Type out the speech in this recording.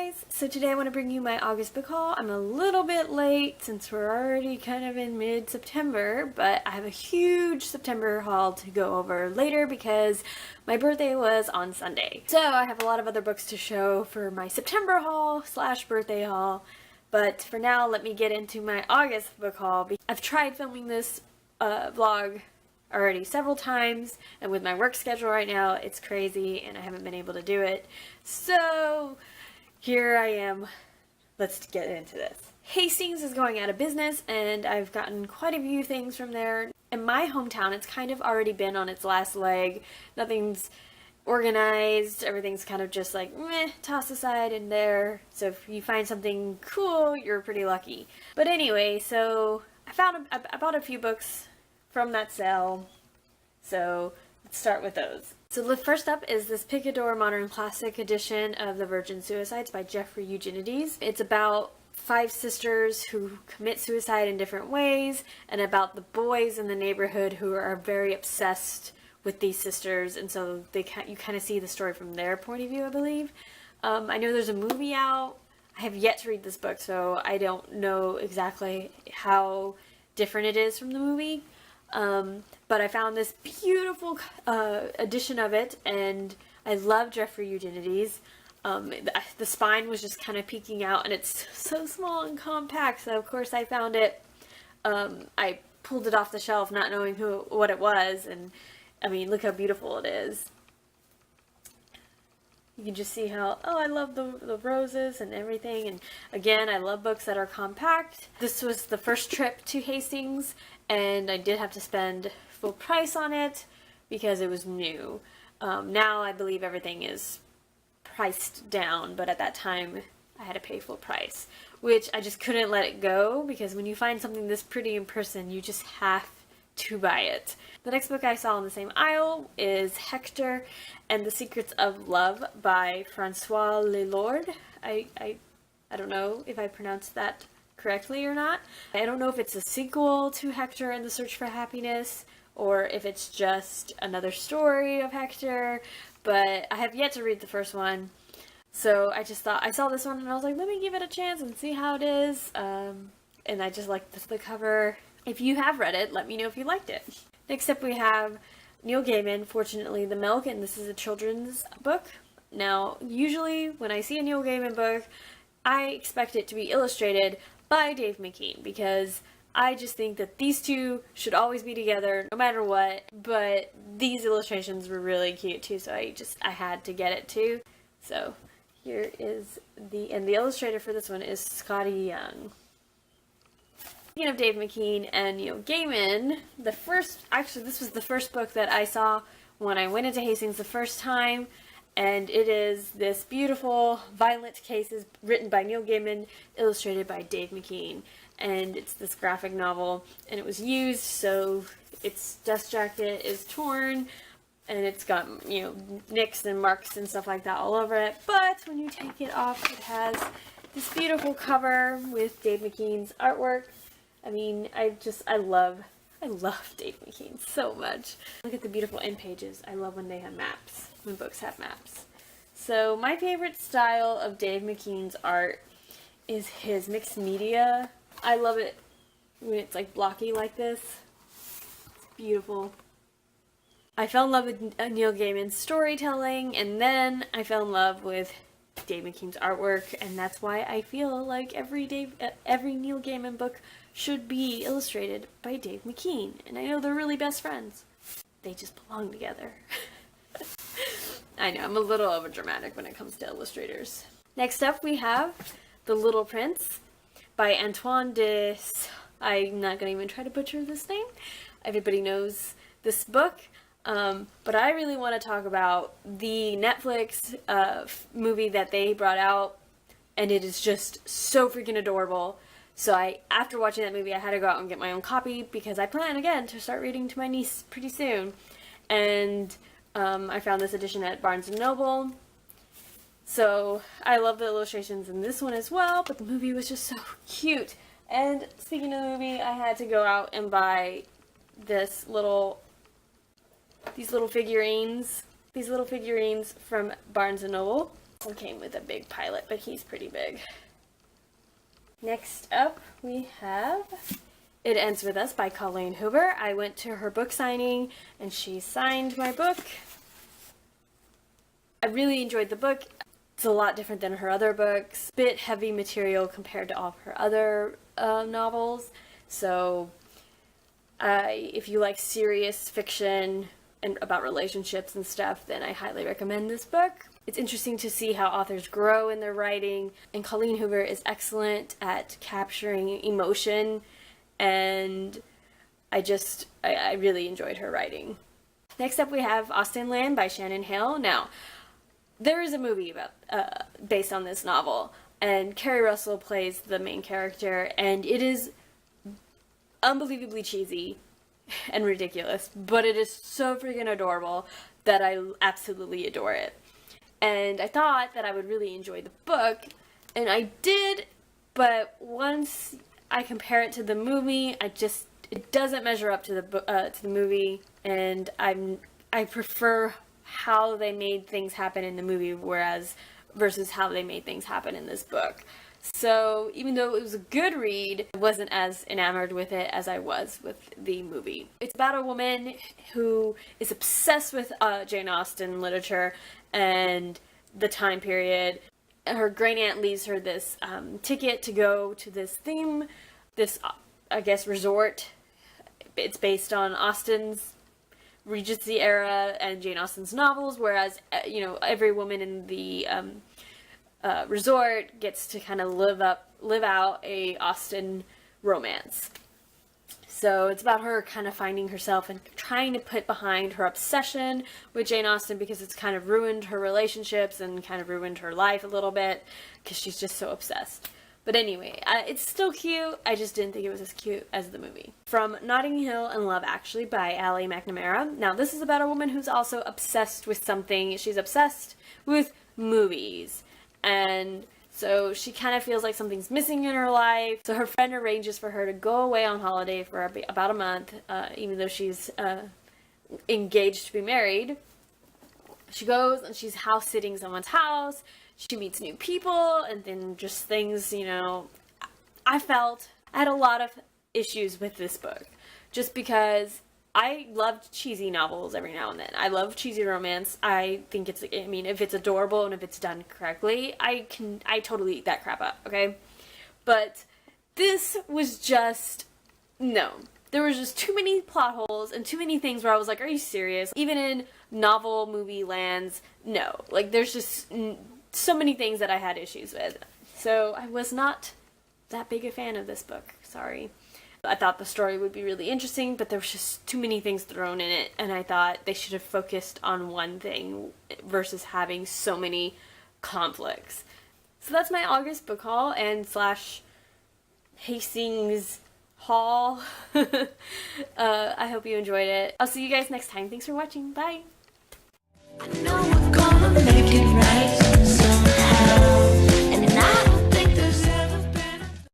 guys! So today I want to bring you my August book haul. I'm a little bit late since we're already kind of in mid-September, but I have a huge September haul to go over later because my birthday was on Sunday. So I have a lot of other books to show for my September haul / birthday haul, but for now let me get into my August book haul. I've tried filming this vlog already several times, and with my work schedule right now it's crazy and I haven't been able to do it, so here I am. Let's get into this. Hastings is going out of business and I've gotten quite a few things from there. In my hometown it's kind of already been on its last leg. Nothing's organized, everything's kind of just like meh, toss aside in there, so if you find something cool you're pretty lucky. But anyway, so I bought a few books from that sale, so let's start with those. So the first up is this Picador Modern Classic edition of The Virgin Suicides by Jeffrey Eugenides. It's about 5 sisters who commit suicide in different ways, and about the boys in the neighborhood who are very obsessed with these sisters, and so you kind of see the story from their point of view, I believe. I know there's a movie out. I have yet to read this book, so I don't know exactly how different it is from the movie. But I found this beautiful edition of it, and I love Jeffrey Eugenides. The spine was just kind of peeking out, and it's so small and compact, so of course I found it. I pulled it off the shelf not knowing what it was, and I mean, look how beautiful it is. You can just see how, oh, I love the roses and everything, and again, I love books that are compact. This was the first trip to Hastings, and I did have to spend full price on it because it was new. Now I believe everything is priced down, but at that time I had to pay full price, which I just couldn't let it go, because when you find something this pretty in person, you just have to buy it. The next book I saw on the same aisle is Hector and the Secrets of Love by Francois Lelord. I don't know if I pronounced that correctly or not. I don't know if it's a sequel to Hector and the Search for Happiness, or if it's just another story of Hector, but I have yet to read the first one. So I just thought, I saw this one and I was like, let me give it a chance and see how it is. And I just liked the cover. If you have read it, let me know if you liked it. Next up we have Neil Gaiman, Fortunately the Milk, and this is a children's book. Now, usually when I see a Neil Gaiman book, I expect it to be illustrated by Dave McKean, because I just think that these two should always be together no matter what, but these illustrations were really cute too, so I had to get it too. So here is the illustrator for this one is Scotty Young. Speaking of Dave McKean and Neil Gaiman, this was the first book that I saw when I went into Hastings the first time, and it is this beautiful Violent Cases written by Neil Gaiman, illustrated by Dave McKean, and it's this graphic novel, and it was used, so its dust jacket is torn, and it's got, you know, nicks and marks and stuff like that all over it, but when you take it off, it has this beautiful cover with Dave McKean's artwork. I mean, I love Dave McKean so much. Look at the beautiful end pages. I love when they have maps, when books have maps. So my favorite style of Dave McKean's art is his mixed media. I love it when it's like blocky like this. It's beautiful. I fell in love with Neil Gaiman's storytelling, and then I fell in love with Dave McKean's artwork, and that's why I feel like every Neil Gaiman book should be illustrated by Dave McKean. And I know they're really best friends. They just belong together. I know, I'm a little overdramatic when it comes to illustrators. Next up we have The Little Prince by Antoine de... I'm not going to even try to butcher this name. Everybody knows this book. But I really want to talk about the Netflix movie that they brought out, and it is just so freaking adorable. So after watching that movie, I had to go out and get my own copy, because I plan, again, to start reading to my niece pretty soon. And I found this edition at Barnes & Noble. So I love the illustrations in this one as well, but the movie was just so cute. And speaking of the movie, I had to go out and buy these little figurines from Barnes & Noble. also came with a big pilot, but he's pretty big. Next up, we have It Ends With Us by Colleen Hoover. I went to her book signing, and she signed my book. I really enjoyed the book. It's a lot different than her other books. Bit heavy material compared to all of her other novels. So, if you like serious fiction and about relationships and stuff, then I highly recommend this book. It's interesting to see how authors grow in their writing, and Colleen Hoover is excellent at capturing emotion, and I really enjoyed her writing. Next up we have Austen Land by Shannon Hale. Now, there is a movie based on this novel, and Kerry Russell plays the main character, and it is unbelievably cheesy and ridiculous, but it is so freaking adorable that I absolutely adore it. And I thought that I would really enjoy the book, and I did, but once I compare it to the movie, it doesn't measure up to the movie, and I prefer how they made things happen in the movie versus how they made things happen in this book. So even though it was a good read, I wasn't as enamored with it as I was with the movie. It's about a woman who is obsessed with Jane Austen literature and the time period. Her great aunt leaves her this ticket to go to this resort. It's based on Austen's Regency era and Jane Austen's novels, whereas every woman in the resort gets to kind of live out a Austen romance. So it's about her kind of finding herself and trying to put behind her obsession with Jane Austen, because it's kind of ruined her relationships and kind of ruined her life a little bit because she's just so obsessed. But anyway, it's still cute. I just didn't think it was as cute as the movie. From Notting Hill and Love Actually by Ally McNamara. Now, this is about a woman who's also obsessed with something. She's obsessed with movies. And so she kind of feels like something's missing in her life. So her friend arranges for her to go away on holiday for about a month, even though she's engaged to be married. She goes and she's house-sitting someone's house. She meets new people, and then just things, I had a lot of issues with this book. Just because I loved cheesy novels every now and then. I love cheesy romance. I think if it's adorable and if it's done correctly, I totally eat that crap up, okay? But this was just, no. There was just too many plot holes and too many things where I was like, are you serious? Even in novel movie lands, no. Like, there's just so many things that I had issues with. So I was not that big a fan of this book. Sorry. I thought the story would be really interesting, but there was just too many things thrown in it, and I thought they should have focused on one thing versus having so many conflicts. So that's my August book haul and / Hastings haul. I hope you enjoyed it. I'll see you guys next time. Thanks for watching. Bye. I know we're gonna make it right.